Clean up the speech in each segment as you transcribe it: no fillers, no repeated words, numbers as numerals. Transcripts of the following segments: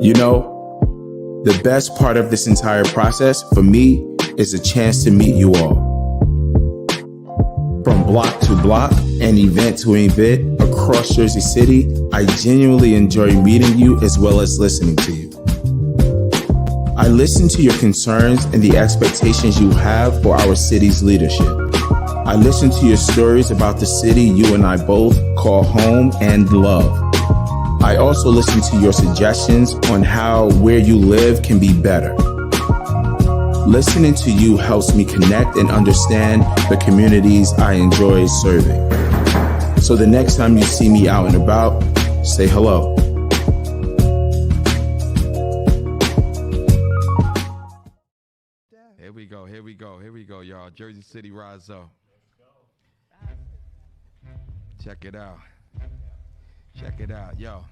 You know, the best part of this entire process for me is a chance to meet you all. From block to block and event to event across Jersey City, I genuinely enjoy meeting you as well as listening to you. I listen to your concerns and the expectations you have for our city's leadership. I listen to your stories about the city you and I both call home and love. I also listen to your suggestions on how where you live can be better. Listening to you helps me connect and understand the communities I enjoy serving. So the next time you see me out and about, say hello. Here we go, y'all. Jersey City, rise up. Check it out, yo.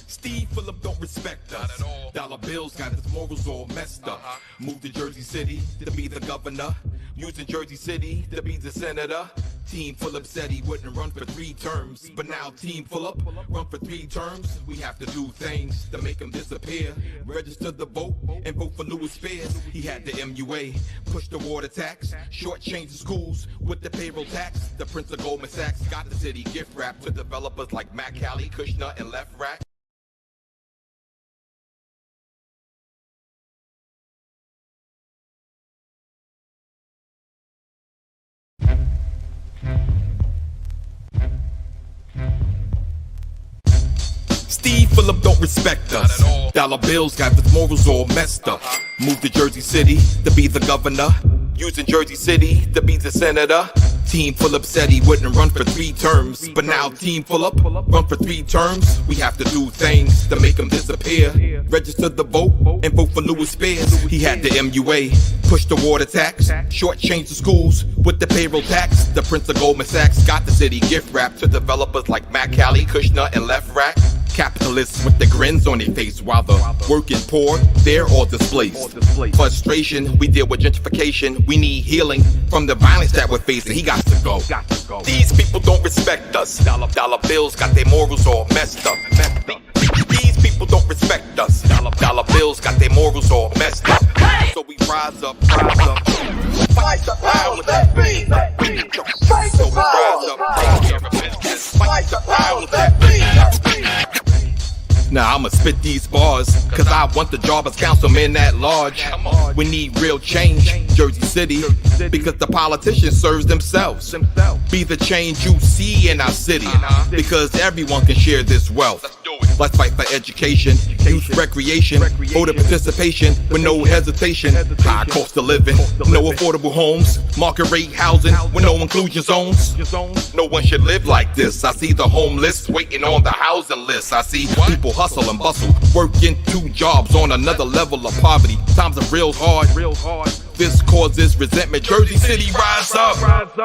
Steve Phillip don't respect us. Not at all. Dollar bills got his morals all messed up. Moved to Jersey City to be the governor. Using Jersey City to be the senator. Team Phillip said he wouldn't run for 3 terms. But now Team Phillip run for 3 terms. We have to do things to make him disappear. Register the vote and vote for Louis Spears. He had the MUA, push the water tax, shortchange the schools with the payroll tax. The Prince of Goldman Sachs got the city gift wrap to developers like Matt Cali, Kushner, and Left Rack. Steve Phillip don't respect us. Dollar bills got his morals all messed up. Moved to Jersey City to be the governor. Using Jersey City to be the senator. Team Phillip said he wouldn't run for 3 terms. But now Team Phillip run for 3 terms. We have to do things to make him disappear. Register the vote and vote for Louis Spears. He had the MUA, push the water tax, shortchange the schools with the payroll tax. The Prince of Goldman Sachs got the city gift wrap to developers like Matt Cali, Kushner, and Left Rack. Capitalists with the grins on their face while the working poor, they're all displaced. Frustration, we deal with gentrification. We need healing from the violence that we're facing. He got to go. These people don't respect us. Dollar bills got their morals all messed up. These people don't respect us. Dollar bills got their morals all messed up. So we rise up. Fight the power that be. So we rise up, take care of business. Fight the power that be. Now I'ma spit these bars, cause I want the job as councilman at large. We need real change, Jersey City, because the politicians serve themselves. Be the change you see in our city, because everyone can share this wealth. Let's fight for education, youth recreation, voter participation with no hesitation. High cost of living, no affordable homes, market rate housing with no inclusion zones. No one should live like this. I see the homeless waiting on the housing list. I see people hustle and bustle, working 2 jobs on another level of poverty. Times are real hard. This causes resentment. Jersey City, rise up.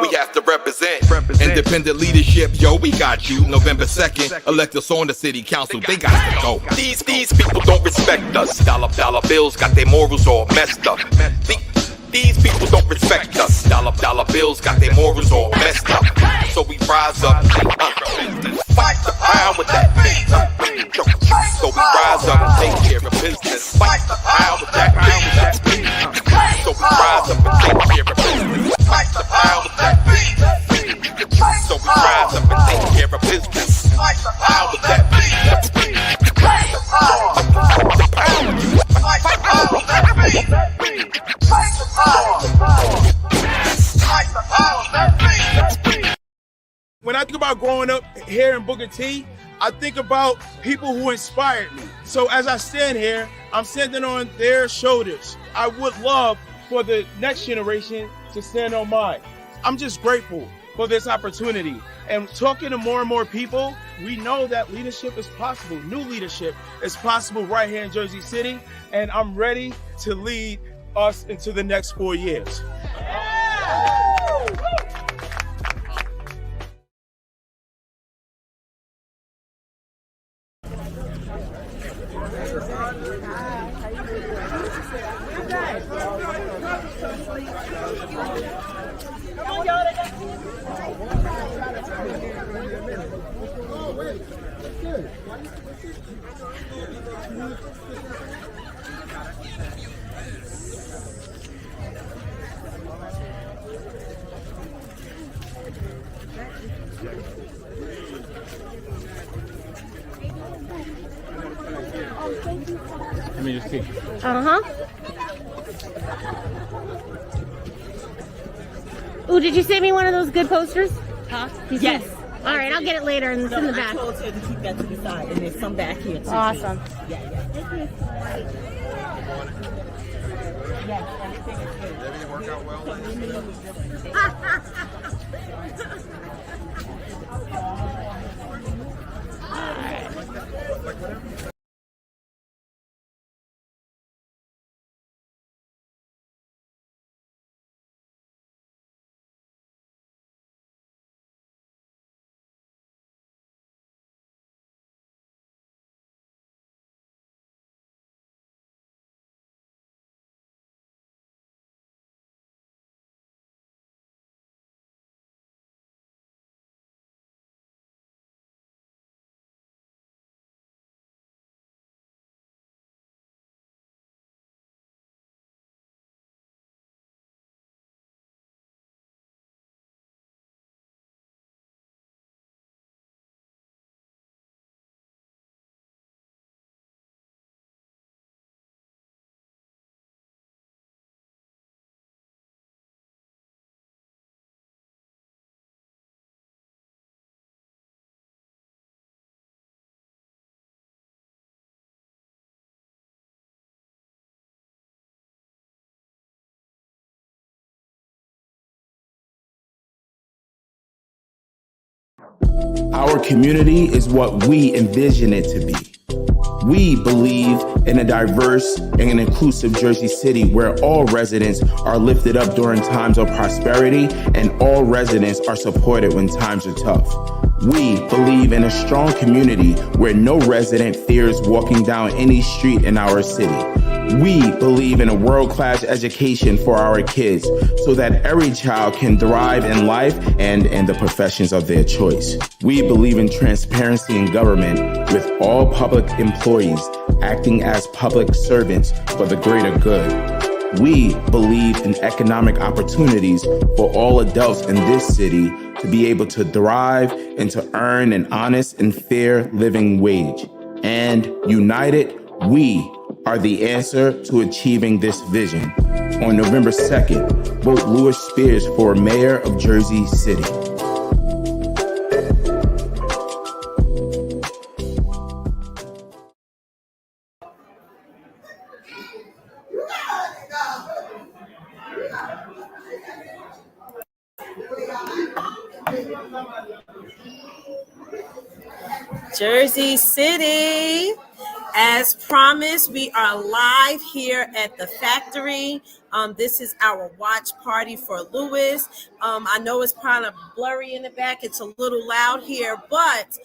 We have to represent independent leadership. Yo, we got you. November 2nd, elect us on the city council. They got to go. These people don't respect us. Dollar bills got their morals all messed up. These people don't respect us. Dollar bills got their morals all messed up. So we rise up. Fight the power that be. So we rise up and take care of business. Fight the power that be. So we rise up and take care of business. Fight the power that be. So we rise up and take care of business. Fight the power that be. Fight the power that be. Fight the power that be. When I think about growing up here in Booker T, I think about people who inspired me. So as I stand here, I'm standing on their shoulders. I would love for the next generation to stand on mine. I'm just grateful for this opportunity. And talking to more and more people, we know that leadership is possible. New leadership is possible right here in Jersey City. And I'm ready to lead us into the next 4 years. Let me just see. Ooh, did you send me one of those good posters? Huh? Yes. All right, I'll get it later, and it's in the I back. told her to keep that to the side, and there's some back here too. Awesome. Yeah. Yes, everything is good. Everything work out well? Our community is what we envision it to be. We believe in a diverse and an inclusive Jersey City where all residents are lifted up during times of prosperity and all residents are supported when times are tough. We believe in a strong community where no resident fears walking down any street in our city. We believe in a world-class education for our kids so that every child can thrive in life and in the professions of their choice. We believe in transparency in government with all public employees acting as public servants for the greater good. We believe in economic opportunities for all adults in this city to be able to thrive and to earn an honest and fair living wage. And united, we are the answer to achieving this vision. On November 2nd, vote Louis Spears for mayor of Jersey City. Jersey City. As promised, we are live here at the factory. This is our watch party for Louis. I know it's kind of blurry in the back. It's a little loud here, but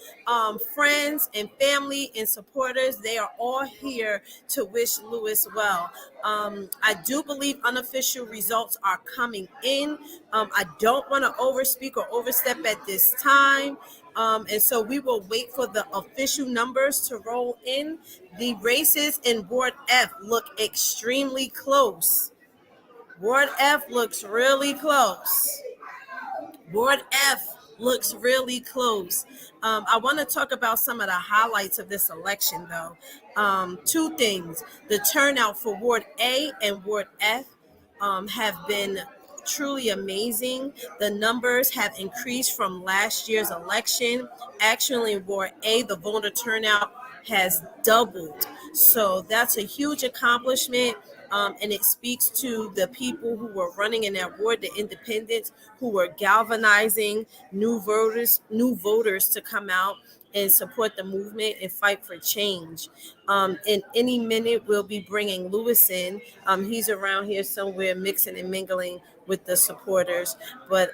friends and family and supporters, they are all here to wish Louis well. I do believe unofficial results are coming in. I don't want to overspeak or overstep at this time. And so we will wait for the official numbers to roll in. The races in Ward F look extremely close. Ward F looks really close. Ward F looks really close. I want to talk about some of the highlights of this election, though. Two things. The turnout for Ward A and Ward F have been truly amazing. The numbers have increased from last year's election. Actually, in Ward A, the voter turnout has doubled. So that's a huge accomplishment. And it speaks to the people who were running in that ward, the independents who were galvanizing new voters to come out and support the movement and fight for change. In any minute, we'll be bringing Louis in. He's around here somewhere mixing and mingling with the supporters. But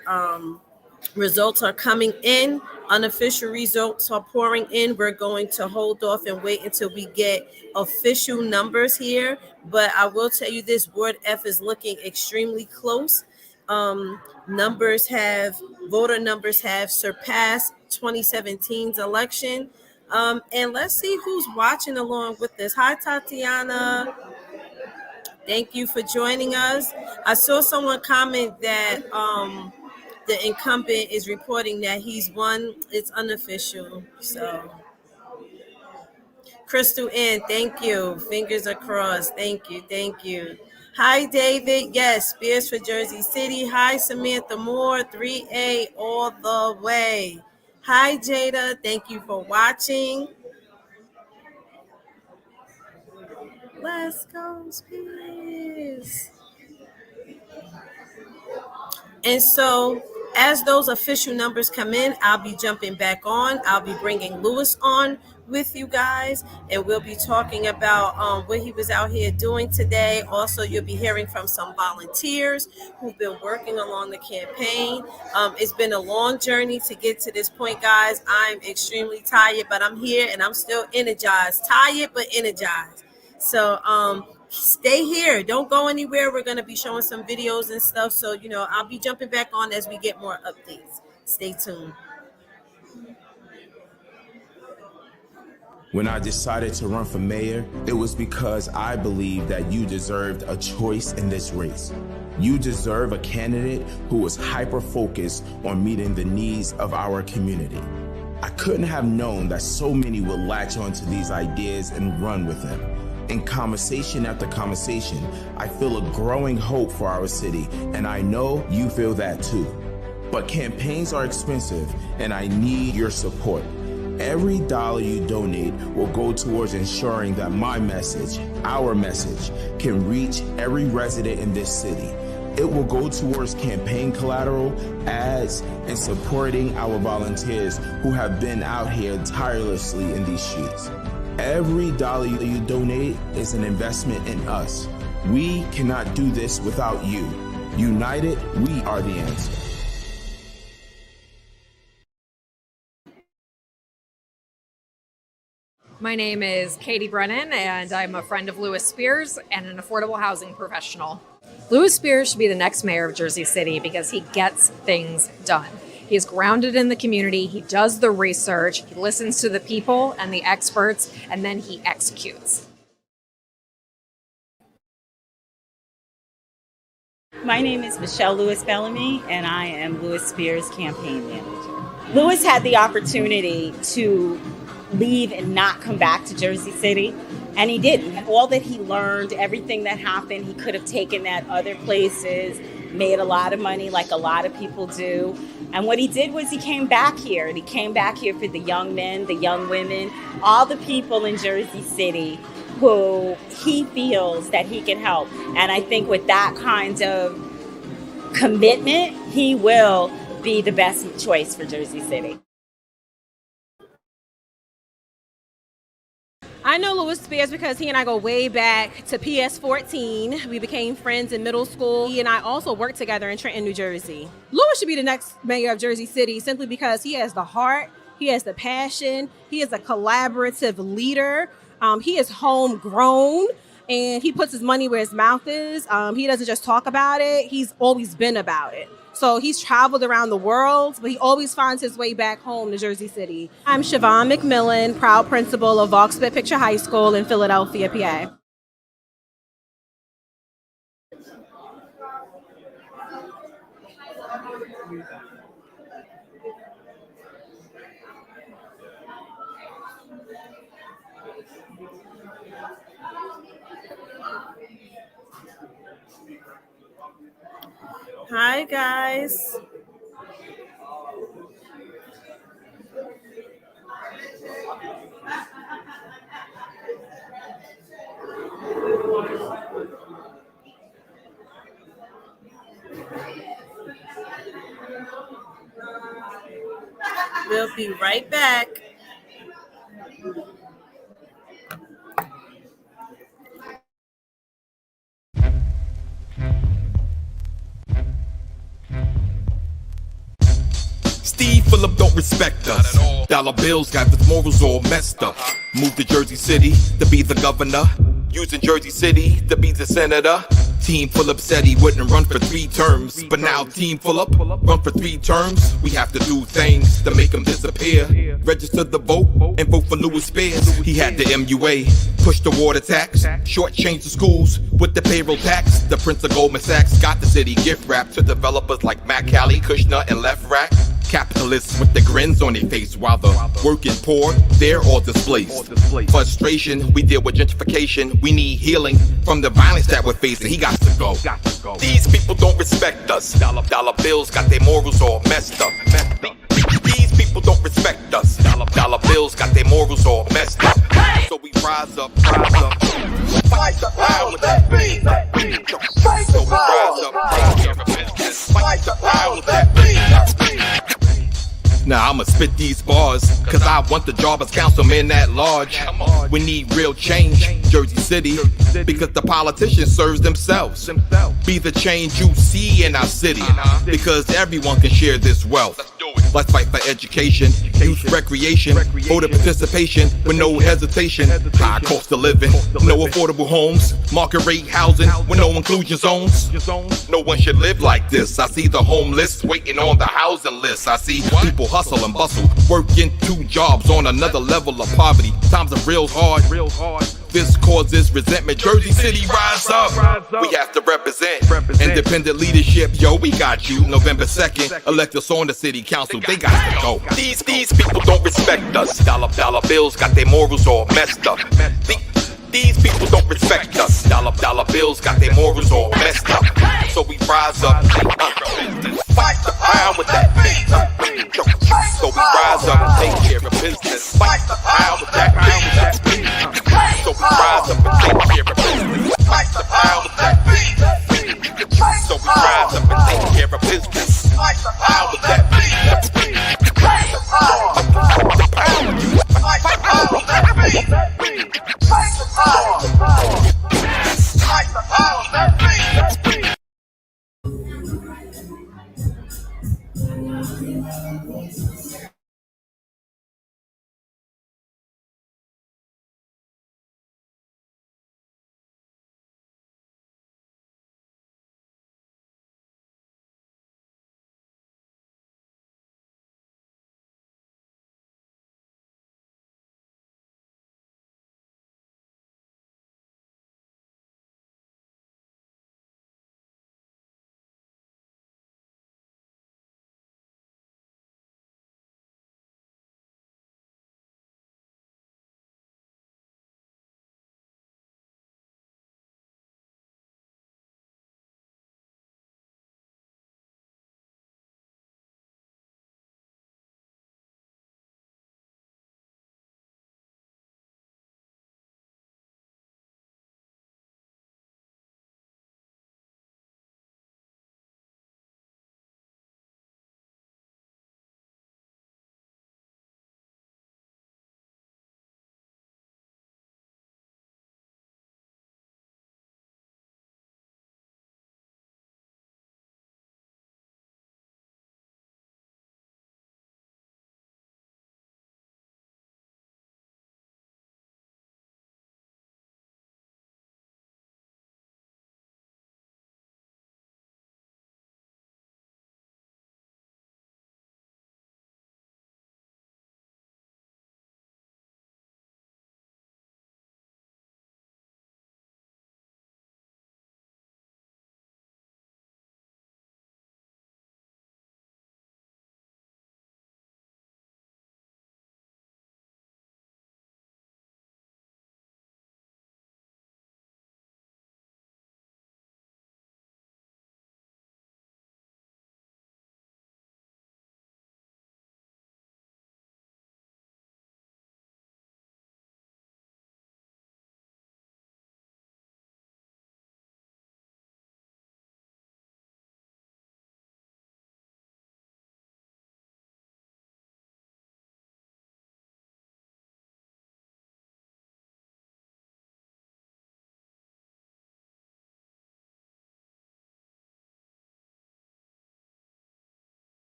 results are coming in. Unofficial results are pouring in. We're going to hold off and wait until we get official numbers here. But I will tell you this, Ward F is looking extremely close. Voter numbers have surpassed 2017's election. And let's see who's watching along with this. Hi, Tatiana. Thank you for joining us. I saw someone comment that the incumbent is reporting that he's won. It's unofficial. So, Crystal Ann, thank you. Fingers are crossed. Thank you. Thank you. Hi, David. Yes, Spears for Jersey City. Hi, Samantha Moore. 3A all the way. Hi, Jada. Thank you for watching. Let's go, Spears. And so, as those official numbers come in, I'll be jumping back on. I'll be bringing Lewis on with you guys, and we'll be talking about what he was out here doing today. Also, you'll be hearing from some volunteers who've been working along the campaign. It's been a long journey to get to this point, guys. I'm extremely tired, but I'm here and I'm still energized. Tired, but energized. So, stay here. Don't go anywhere. We're going to be showing some videos and stuff. So, I'll be jumping back on as we get more updates. Stay tuned. When I decided to run for mayor, it was because I believed that you deserved a choice in this race. You deserve a candidate who was hyper-focused on meeting the needs of our community. I couldn't have known that so many would latch onto these ideas and run with them. In conversation after conversation, I feel a growing hope for our city, and I know you feel that too. But campaigns are expensive, and I need your support. Every dollar you donate will go towards ensuring that my message, our message, can reach every resident in this city. It will go towards campaign collateral, ads, and supporting our volunteers who have been out here tirelessly in these streets. Every dollar you donate is an investment in us. We cannot do this without you. United, we are the answer. My name is Katie Brennan, and I'm a friend of Lewis Spears and an affordable housing professional. Lewis Spears should be the next mayor of Jersey City because he gets things done. He is grounded in the community, he does the research, he listens to the people and the experts, and then he executes. My name is Michelle Lewis Bellamy, and I am Lewis Spears' campaign manager. Lewis had the opportunity to leave and not come back to Jersey City, and he didn't. All that he learned, everything that happened, he could have taken that other places, made a lot of money like a lot of people do. And what he did was he came back here, and he came back here for the young men, the young women, all the people in Jersey City who he feels that he can help. And I think with that kind of commitment, he will be the best choice for Jersey City. I know Lewis Spears because he and I go way back to PS14. We became friends in middle school. He and I also worked together in Trenton, New Jersey. Lewis should be the next mayor of Jersey City simply because he has the heart, he has the passion, he is a collaborative leader, he is homegrown, and he puts his money where his mouth is. He doesn't just talk about it, he's always been about it. So he's traveled around the world, but he always finds his way back home to Jersey City. I'm Siobhan McMillan, proud principal of Vauxbeth Picture High School in Philadelphia, PA. Hi, guys. We'll be right back. Steve Phillip don't respect us. Dollar bills got his morals all messed up. Moved to Jersey City to be the governor. Using Jersey City to be the senator. Team Phillip said he wouldn't run for 3 terms, but now Team Phillip run for 3 terms. We have to do things to make him disappear. Register the vote and vote for Louis Spears. He had the MUA, push the water tax, shortchange the schools with the payroll tax. The Prince of Goldman Sachs got the city gift wrapped to developers like Matt Cali, Kushner, and Left Rack. Capitalists with the grins on their face while the working poor, they're all displaced. Frustration, we deal with gentrification. We need healing from the violence that we're facing. He got to go. These people don't respect us. Dollar bills got their morals all messed up. These people don't respect us. Dollar bills got their morals all messed up. So we rise up. Fight the power that be. So we rise up. Take care of business. Fight the power that be. Now I'ma spit these bars, cause I want the job as councilman at large. We need real change, Jersey City, because the politicians serve themselves. Be the change you see in our city, because everyone can share this wealth. Let's fight for education, youth recreation, voter participation with no hesitation. High cost of living, no affordable homes, market rate housing with no inclusion zones. No one should live like this. I see the homeless waiting on the housing list. I see people hustle and bustle, working 2 jobs on another level of poverty. Times are real hard. This causes resentment. Jersey City, rise up. We have to represent independent leadership. Yo, we got you. November 2nd, elect us on the city council. They got to go. These people don't respect us. Dollar bills got their morals all messed up. These people don't respect us. Dollar bills got their morals all messed up. So we rise up. Fight the power that be. So we rise up and take care of business. Fight the power that be. So we rise up and take care of business. Fight the power that be. So we rise up and take care of business. Fight the power that be. Fight the power that be. Fight the power. Fight the power that be.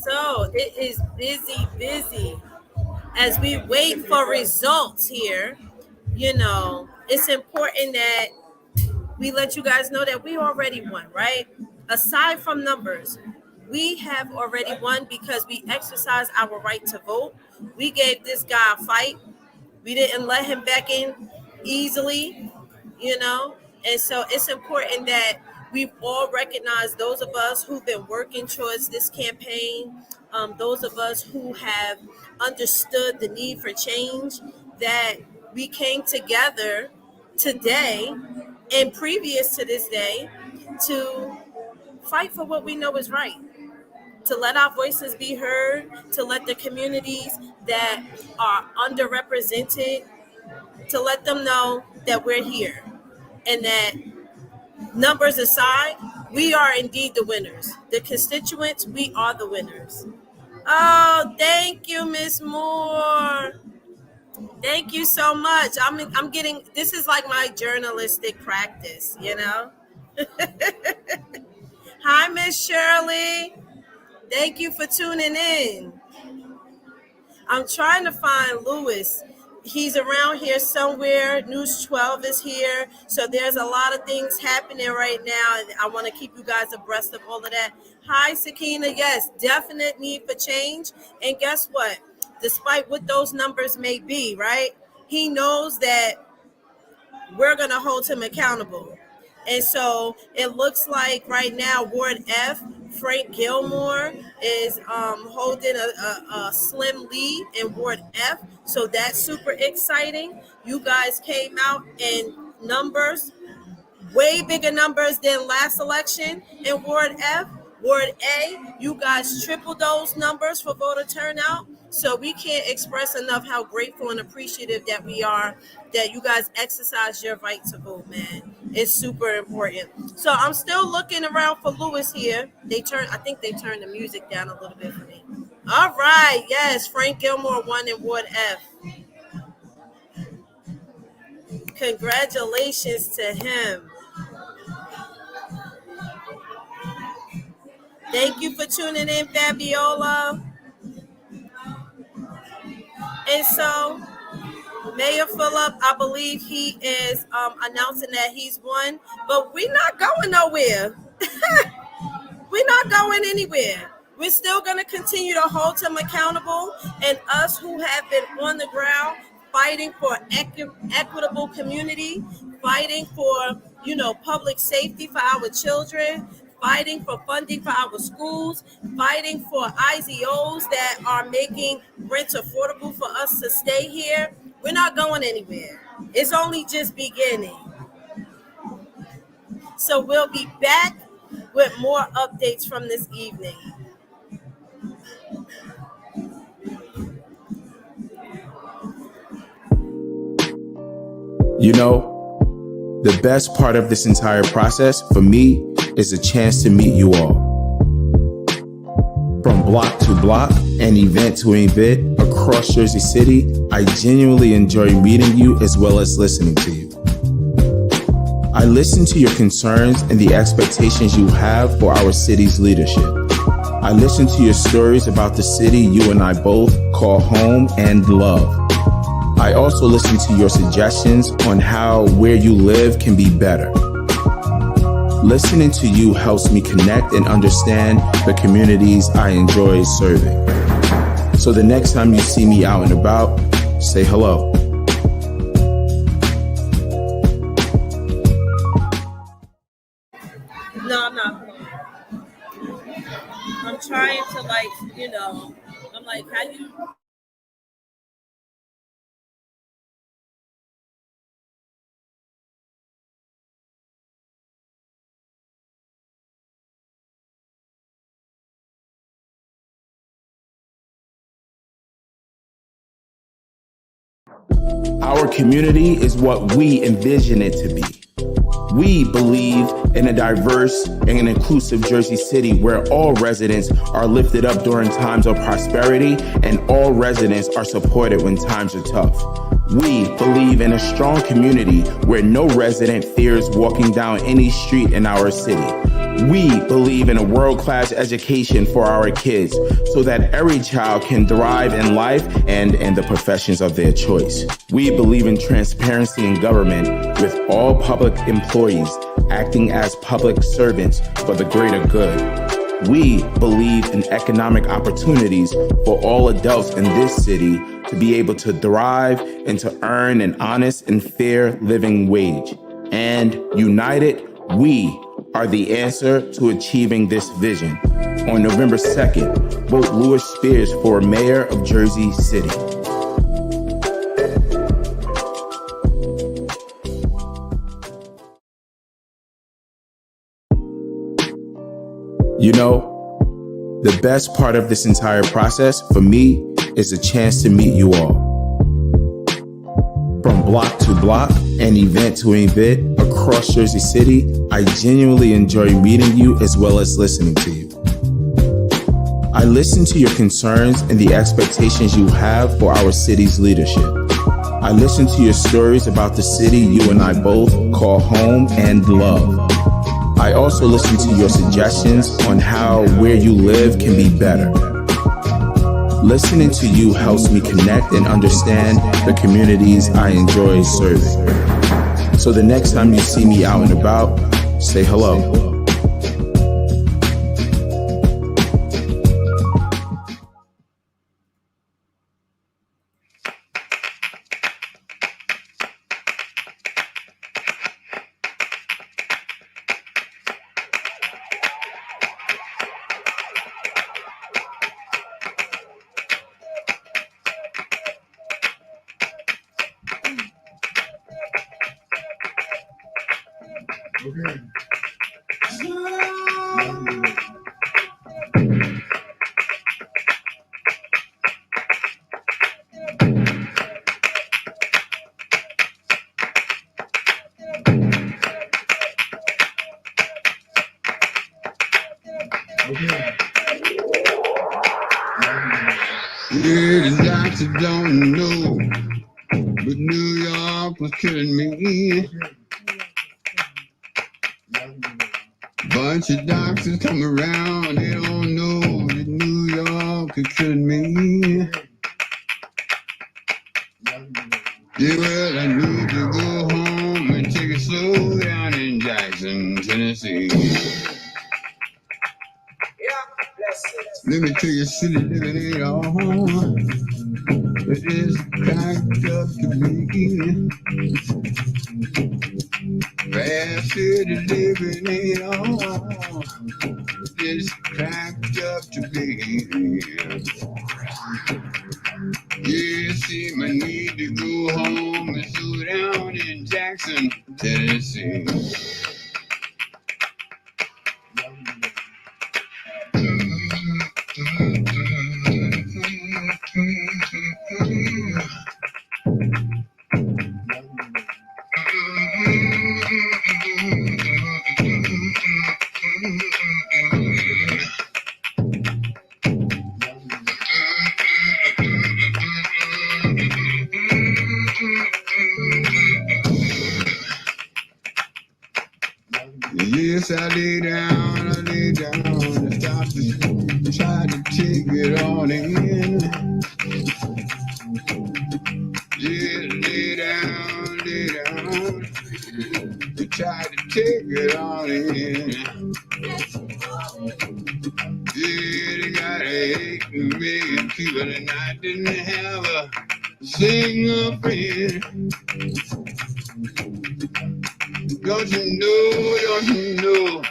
So it is busy as we wait for results here. You know, it's important that we let you guys know that we already won, right? Aside from numbers, we have already won because we exercised our right to vote. We gave this guy a fight. We didn't let him back in easily, you know? And so it's important that we all recognize those of us who've been working towards this campaign, those of us who have understood the need for change, that we came together today and previous to this day to fight for what we know is right, to let our voices be heard, to let the communities that are underrepresented, to let them know that we're here and that numbers aside, we are indeed the winners. The constituents, we are the winners. Oh, thank you, Miss Moore. Thank you so much. I'm getting, this is like my journalistic practice, you know? Hi, Miss Shirley. Thank you for tuning in. I'm trying to find Lewis. He's around here somewhere. News 12 is here. So there's a lot of things happening right now. And I want to keep you guys abreast of all of that. Hi, Sakina. Yes, definite need for change. And guess what? Despite what those numbers may be, right? He knows that we're going to hold him accountable. And so it looks like right now, Ward F, Frank Gilmore is holding a slim lead in Ward F. So that's super exciting. You guys came out in numbers, way bigger numbers than last election in Ward F. Ward A, you guys tripled those numbers for voter turnout. So we can't express enough how grateful and appreciative that we are that you guys exercise your right to vote, man. It's super important. So I'm still looking around for Lewis here. I think they turned the music down a little bit for me. All right, yes, Frank Gilmore won in Ward F. Congratulations to him. Thank you for tuning in, Fabiola. And so Mayor Phillip, I believe he is announcing that he's won, but we're not going nowhere. We're not going anywhere. We're still going to continue to hold him accountable, and us who have been on the ground fighting for equitable community, fighting for, public safety for our children, fighting for funding for our schools, fighting for IZOs that are making rent affordable for us to stay here. We're not going anywhere. It's only just beginning. So we'll be back with more updates from this evening. The best part of this entire process for me is a chance to meet you all. From block to block and event to event across Jersey City, I genuinely enjoy meeting you as well as listening to you. I listen to your concerns and the expectations you have for our city's leadership. I listen to your stories about the city you and I both call home and love. I also listen to your suggestions on how where you live can be better. Listening to you helps me connect and understand the communities I enjoy serving. So the next time you see me out and about, say hello. No, I'm not. I'm trying to I'm like, how do you... Our community is what we envision it to be. We believe in a diverse and an inclusive Jersey City where all residents are lifted up during times of prosperity and all residents are supported when times are tough. We believe in a strong community where no resident fears walking down any street in our city. We believe in a world-class education for our kids so that every child can thrive in life and in the professions of their choice. We believe in transparency in government with all public employees acting as public servants for the greater good. We believe in economic opportunities for all adults in this city to be able to thrive and to earn an honest and fair living wage. And united, we are the answer to achieving this vision. On November 2nd, vote Lewis Spears for Mayor of Jersey City. You know, the best part of this entire process for me is a chance to meet you all. From block to block and event to event across Jersey City, I genuinely enjoy meeting you as well as listening to you. I listen to your concerns and the expectations you have for our city's leadership. I listen to your stories about the city you and I both call home and love. I also listen to your suggestions on how where you live can be better. Listening to you helps me connect and understand the communities I enjoy serving. So the next time you see me out and about, say hello. Yeah, the doctors don't know, but New York was killing me. Bunch of doctors come around, they don't know that New York is killing me. Yeah, well, I need to go home and take it slow down in Jackson, Tennessee. Let me tell you, city living ain't all it is cracked up to be. Bad city living ain't all it is cracked up to be. Yeah, see, I need to go home and slow down in Jackson, Tennessee. Yes, I lay down, and stop to try to take it all in. Yeah, lay down, to try to take it all in. Yeah, they got 8 million people, and I didn't have a single friend. Don't you know,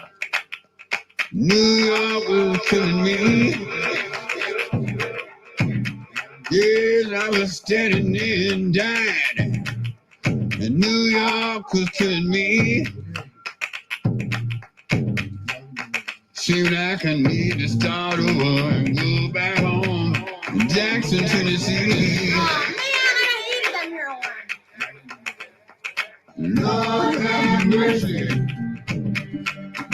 New York was killing me. Yes, I was standing there and dying, and New York was killing me. Seemed like I need to start over and go back home in Jackson, Tennessee. Lord have mercy,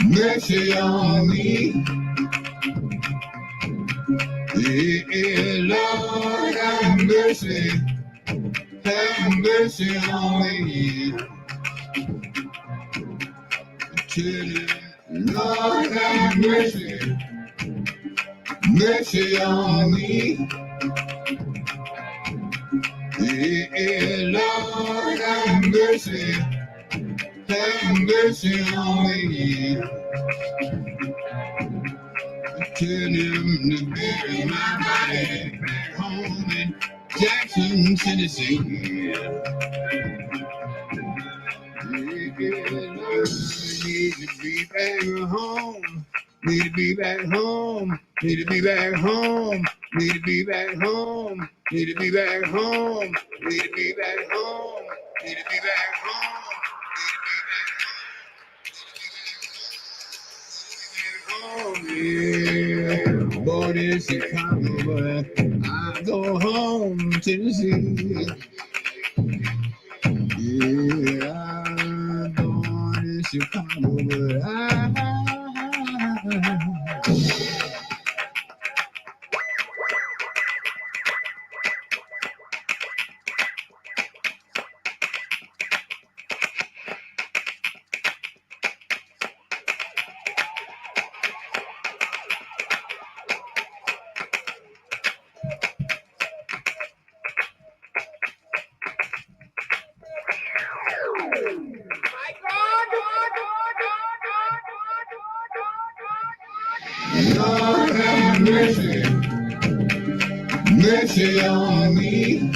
mercy on me. Yeah, Lord have mercy on me. Tell him, Lord have mercy, mercy on me. Yeah, Lord have mercy on me. Tell him to bury my body back home in Jackson, Tennessee. Need to be back home. Need to be back home. Need to be back home. Need to be back home. Need to be back home. Need to be back home. Need to be back home. Yeah, born in Chicago, but I go home to Tennessee. Yeah, I'm born in Chicago, but I. Lord have mercy, mercy on me.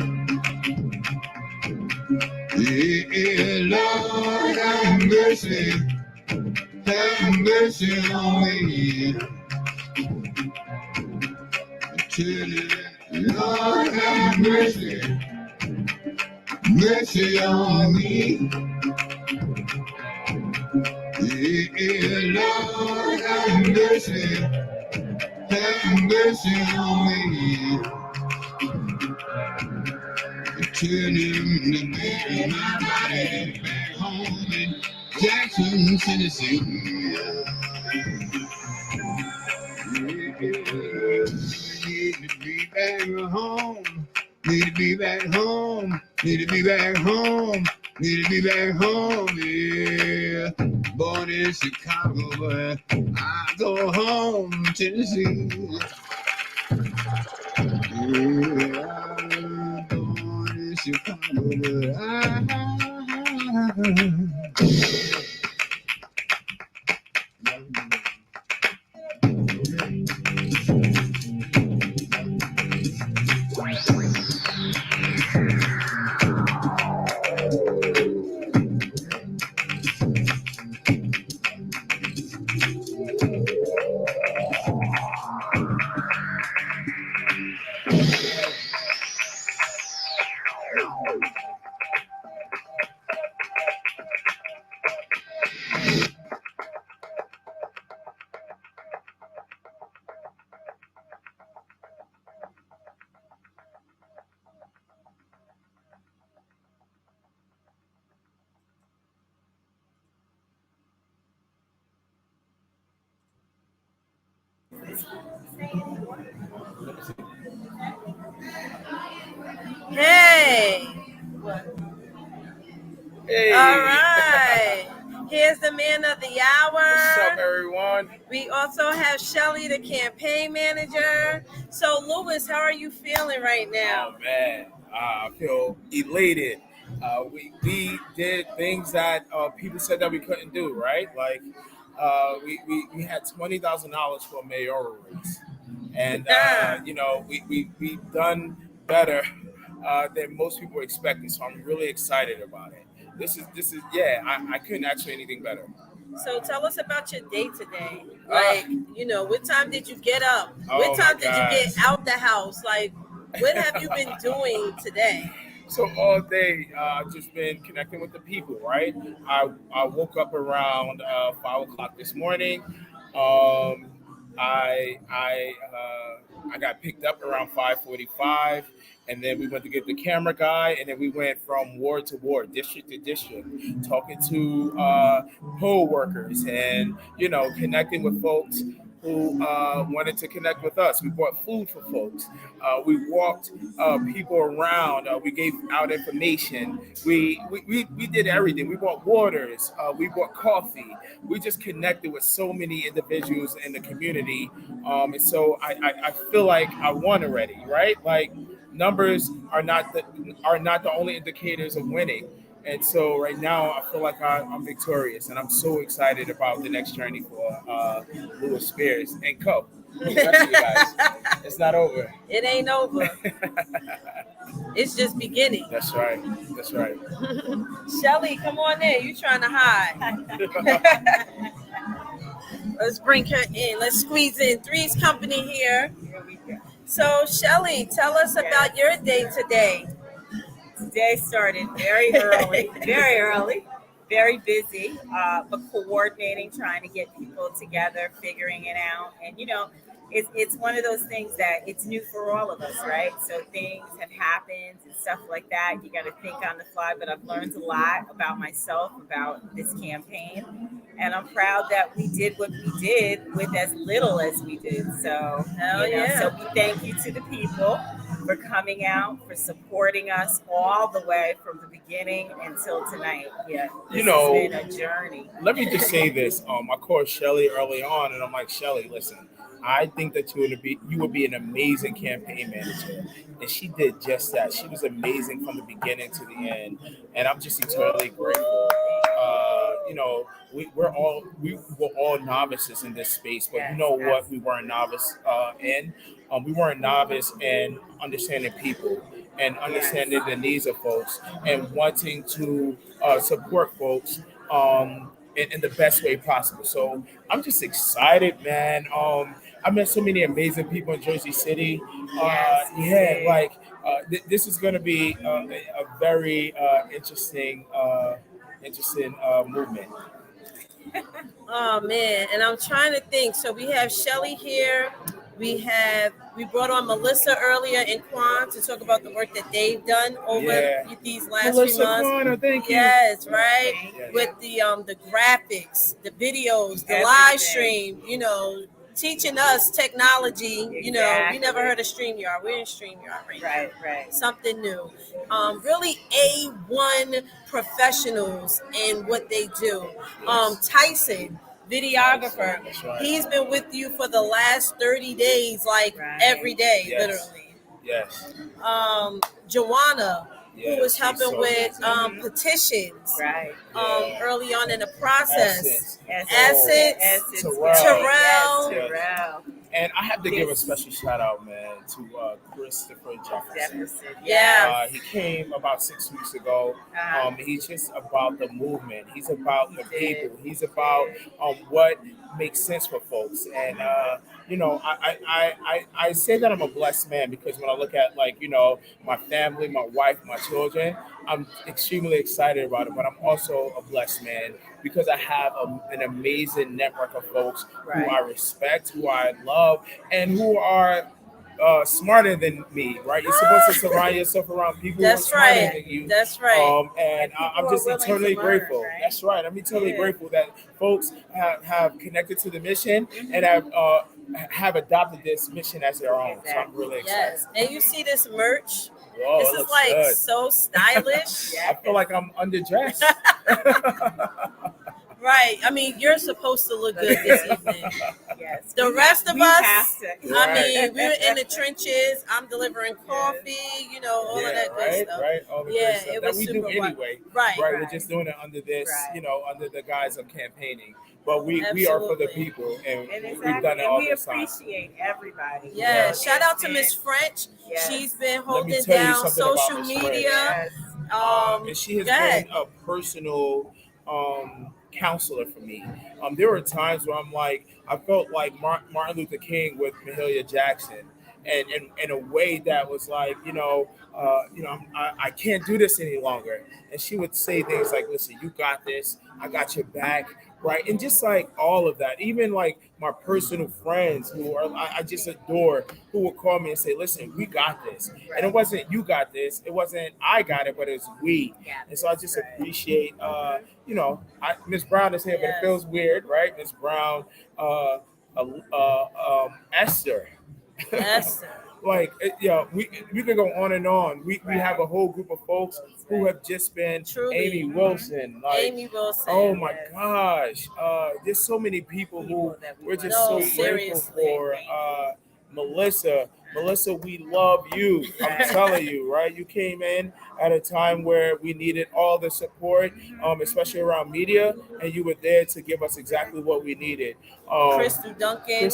Yeah, Lord have mercy on me. Tell him, Lord have mercy on me. Yeah, Lord have mercy on me. Tell him to bury my body back home in Jackson, Tennessee. Need to be back home. Need to be back home. Need to be back home. Need to be back home. Yeah, born in Chicago, but I go home to Tennessee. Yeah, I'm born in Chicago, but I. Hey. Hey. All right. Here's the man of the hour. What's up, everyone? We also have Shelly, the campaign manager. So, Lewis, how are you feeling right now? Oh, man. I feel elated. We did things that people said that we couldn't do, right? Like, we had $20,000 for a mayoral race. And, we've done better than most people were expecting. So I'm really excited about it. This is I couldn't ask for anything better. So tell us about your day today. Like, what time did you get up? What time did you get out the house? Like, what have you been doing today? So all day, I've just been connecting with the people, right? I woke up around 5 o'clock this morning. I I got picked up around 5:45, and then we went to get the camera guy, and then we went from ward to ward, district to district, talking to poll workers, and connecting with folks who wanted to connect with us. We brought food for folks. We walked people around. We gave out information. We did everything. We bought waters. We bought coffee. We just connected with so many individuals in the community. And so I feel like I won already, right? Like numbers are not the only indicators of winning. And so right now, I feel like I'm victorious, and I'm so excited about the next journey for Lewis Spears and Co. You guys. It's not over. It ain't over. It's just beginning. That's right. That's right. Shelly, come on in. You trying to hide? Let's bring her in. Let's squeeze in. Three's Company here. Here we go. So, Shelly, tell us about your day today. Today started very early, very busy, but coordinating, trying to get people together, figuring it out. And, it's one of those things that it's new for all of us, right? So things have happened and stuff like that. You got to think on the fly, but I've learned a lot about myself, about this campaign. And I'm proud that we did what we did with as little as we did. So, so we thank you to the people for coming out, for supporting us all the way from the beginning until tonight. Yeah, this has been a journey. Let me just say this. I called Shelly early on, and I'm like, Shelly, listen, I think that you would be an amazing campaign manager. And she did just that. She was amazing from the beginning to the end. And I'm just eternally grateful. We were all novices in this space, but what we weren't novice in? We weren't novice in understanding people and understanding the needs of folks and wanting to support folks in the best way possible. So I'm just excited, man. I met so many amazing people in Jersey City. This is going to be a very interesting movement. Oh man, and I'm trying to think. So we have Shelly here. We brought on Melissa earlier and Quan to talk about the work that they've done over these last Melissa few months. Quan, thank you. Yes, right. Yes. With the graphics, the videos, the live stream, teaching us technology. We never heard of StreamYard. We're in StreamYard right now. Right. Something new. Really A1 professionals in what they do. Tyson, videographer, he's been with you for the last 30 days, every day, literally. Yes. Joanna, who was helping with petitions early on in the process. Essence. Terrell. And I have to give a special shout out, man, to Christopher Jefferson. He came about 6 weeks ago. He's just about the movement. He's about the people. He's about what makes sense for folks. And I say that I'm a blessed man because when I look at my family, my wife, my children, I'm extremely excited about it. But I'm also a blessed man because I have an amazing network of folks who I respect, who I love, and who are smarter than me, right? You're supposed to surround yourself around people who are smarter than you. That's right. And I'm just eternally grateful. Right? That's right. I'm eternally grateful that folks have connected to the mission and have adopted this mission as their own. So I'm really excited. Yes. And you see this merch? Whoa, this is good. So stylish. I feel like I'm underdressed. Right. I mean, you're supposed to look good this evening. Yes. The rest of us, we're in the trenches. I'm delivering coffee, all of that good stuff. Right. All the good stuff it that was we super do anyway. Right. We're just doing it under this, under the guise of campaigning. But we are for the people, and we've done it all the time. We appreciate everybody. Yeah. Shout out to Miss French. Yes. She's been holding down social media. And she has been a personal counselor for me. There were times where I felt like Martin Luther King with Mahalia Jackson, and in a way that was I can't do this any longer. And she would say things like, "Listen, you got this. I got your back. right? And just like all of that, even like my personal friends who are I just adore, who will call me and say, "Listen, we got this," and it wasn't you got this, it wasn't I got it, but it's we. And so I just appreciate, Miss Brown is here, but it feels weird, right? Miss Brown, Esther. Yes. Like we could go on and on. We have a whole group of folks who have just been Truly. Amy Wilson. Like, Amy Wilson. oh my gosh, there's so many people who we're just so grateful seriously. for. Melissa, we love you. I'm telling you, right? You came in at a time where we needed all the support, especially around media, and you were there to give us exactly what we needed. Crystal Duncan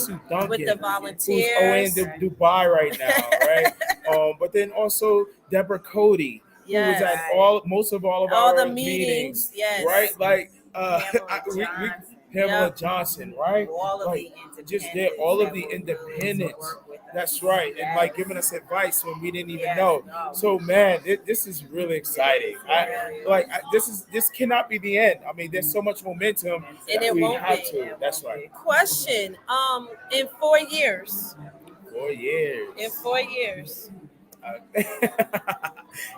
with the volunteers. Who's in Dubai right now, right? But then also Deborah Cody, who was at most of our meetings, right? Like Pamela Johnson, right? All of the independents. That's right, and like giving us advice when we didn't even know. So man, this is really exciting. This cannot be the end. I mean, there's so much momentum, and it won't be. That's right. Question: in 4 years. 4 years. In 4 years.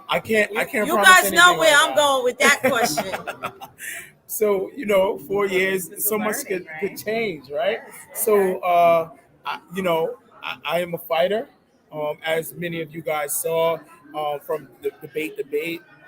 I can't. You guys know where I'm going with that question. So 4 years, so much could change, right? So I am a fighter, as many of you guys saw, from the debate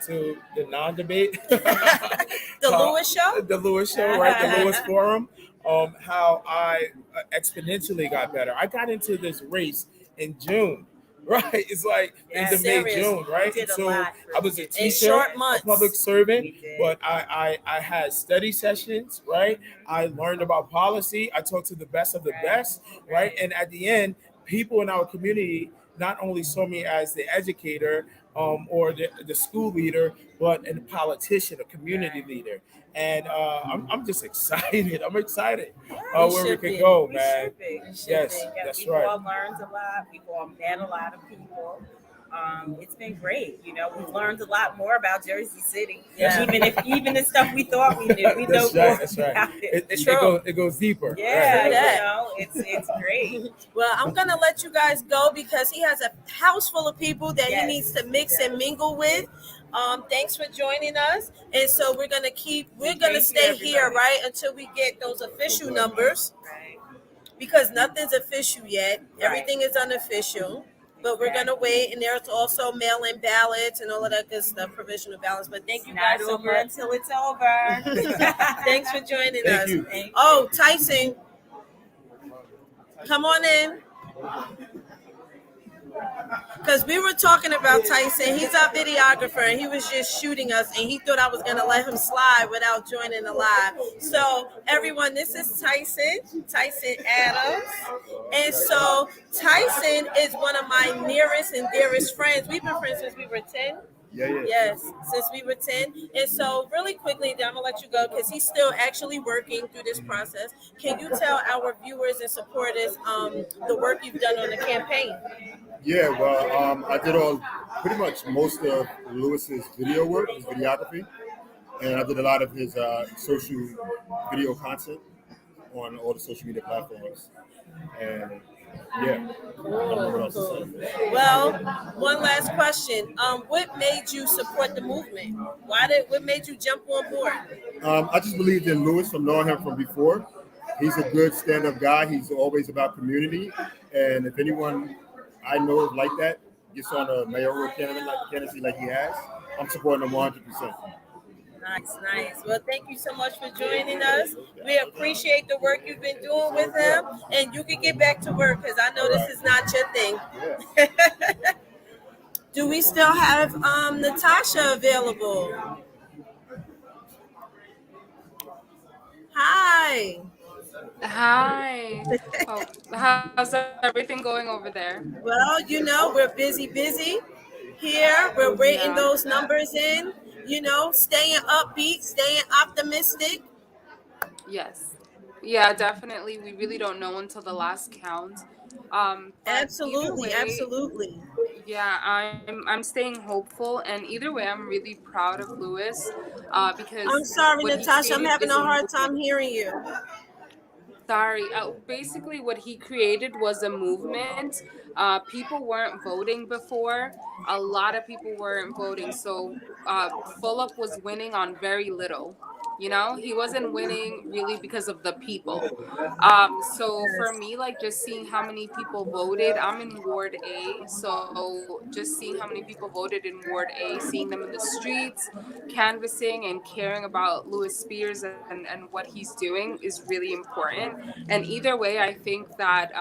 to the non-debate. The Lewis Show? The Lewis Show, right? The Lewis Forum. How I exponentially got better. I got into this race in June. Right, it's like into May, June, right? So I was a teacher, a public servant, but I had study sessions, right? I learned about policy. I talked to the best of the best, right? And at the end, people in our community not only saw me as the educator or the school leader, but a politician, a community leader. And I'm just excited. I'm excited where we can go, man. Yes, that's right. We've all learned a lot. We've all met a lot of people. It's been great. We've learned a lot more about Jersey City. Yeah. Even the stuff we thought we knew, we know more about it. It goes deeper. Yeah, right. It's great. Well, I'm gonna let you guys go because he has a house full of people that he needs to mix and mingle with. Thanks for joining us. And so we're gonna stay here, right, until we get those official numbers. Right. Because nothing's official yet. Everything is unofficial. But we're gonna wait, and there's also mail-in ballots and all of that good stuff, provisional ballots. But thank you guys so much until it's over. Thanks for joining Thank us. you. Oh, Tyson, come on in. Because we were talking about Tyson. He's our videographer, and he was just shooting us, and he thought I was going to let him slide without joining the live. So, everyone, this is Tyson Adams. And so, Tyson is one of my nearest and dearest friends. We've been friends since we were 10. Yeah. Yes, since we were 10. And so really quickly, then I'm going to let you go because he's still actually working through this process. Can you tell our viewers and supporters the work you've done on the campaign? Yeah, well, I did pretty much most of Lewis's video work, his videography, and I did a lot of his social video content on all the social media platforms. And yeah. Well, one last question. What made you support the movement? What made you jump on board? I just believed in Lewis from knowing him from before. He's a good stand-up guy. He's always about community. And if anyone I know is like that gets on a mayoral candidacy like he has, I'm supporting him 100%. Nice. Well, thank you so much for joining us. We appreciate the work you've been doing with him, and you can get back to work because I know this is not your thing. Yeah. Do we still have Natasha available? Hi. Oh, how's everything going over there? Well, we're busy here. We're waiting those numbers in. Staying upbeat, staying optimistic. Yes. Yeah, definitely. We really don't know until the last count But Absolutely, either way, absolutely. yeah, I'm staying hopeful, and either way, I'm really proud of Lewis because I'm sorry, what he Natasha. I'm created having is a a hard movement. time hearing you. Sorry. Basically, what he created was a movement. People weren't voting before. A lot of people weren't voting. So Fulop was winning on very little. You know, he wasn't winning really because of the people. So for me, like just seeing how many people voted, I'm in Ward A. So just seeing how many people voted in Ward A, seeing them in the streets, canvassing and caring about Lewis Spears and what he's doing is really important. And either way, I think that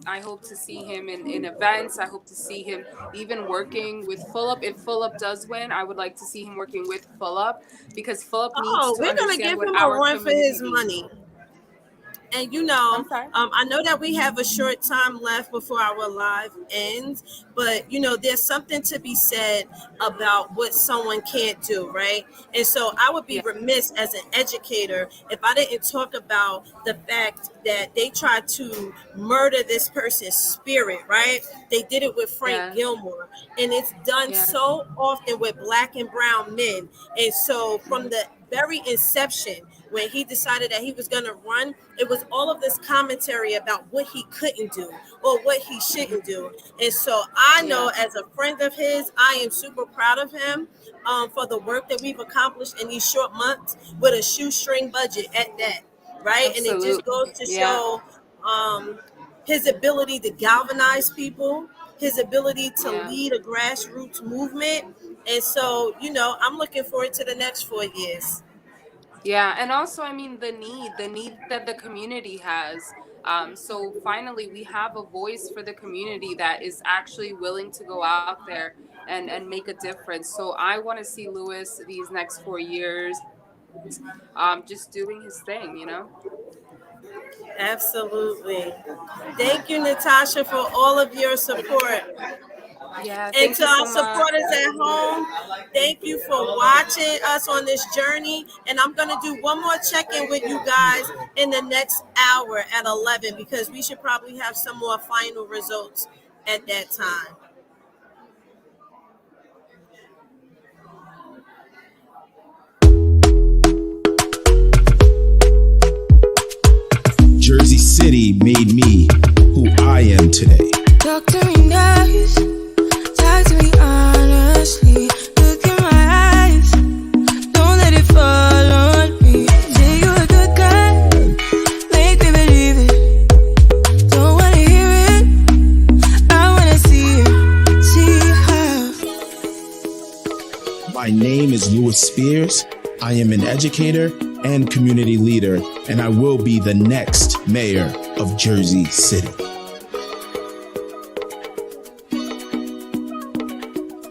I hope to see him in events. I hope to see him even working with Fulop. If Fulop does win, I would like to see him working with Fulop because Fulop needs Oh, to we're gonna understand give what him a our run for community his needs. money. And you know, I'm sorry? I know that we have a short time left before our live ends, but you know, there's something to be said about what someone can't do, right? And so I would be remiss as an educator if I didn't talk about the fact that they tried to murder this person's spirit, right? They did it with Frank Gilmore, and it's done so often with Black and brown men. And so from the very inception, when he decided that he was going to run, it was all of this commentary about what he couldn't do or what he shouldn't do. And so I know as a friend of his, I am super proud of him for the work that we've accomplished in these short months with a shoestring budget at that, right? Absolutely. And it just goes to show his ability to galvanize people, his ability to lead a grassroots movement. And so, you know, I'm looking forward to the next 4 years. Yeah, and also, I mean, the need that the community has. So finally, we have a voice for the community that is actually willing to go out there and make a difference. So I want to see Lewis these next 4 years just doing his thing, you know? Absolutely. Thank you, Natasha, for all of your support. Yeah, And thank to you our so much. supporters at home, thank you for watching us on this journey. And I'm going to do one more check-in with you guys in the next hour at 11 because we should probably have some more final results at that time. Jersey City made me who I am today. Talk to me nice, talk to me honestly. Look in my eyes, don't let it fall on me. Say you're a good guy, make me believe it. Don't wanna hear it, I wanna see it, see how. My name is Lewis Spears. I am an educator and community leader, and I will be the next mayor of Jersey City.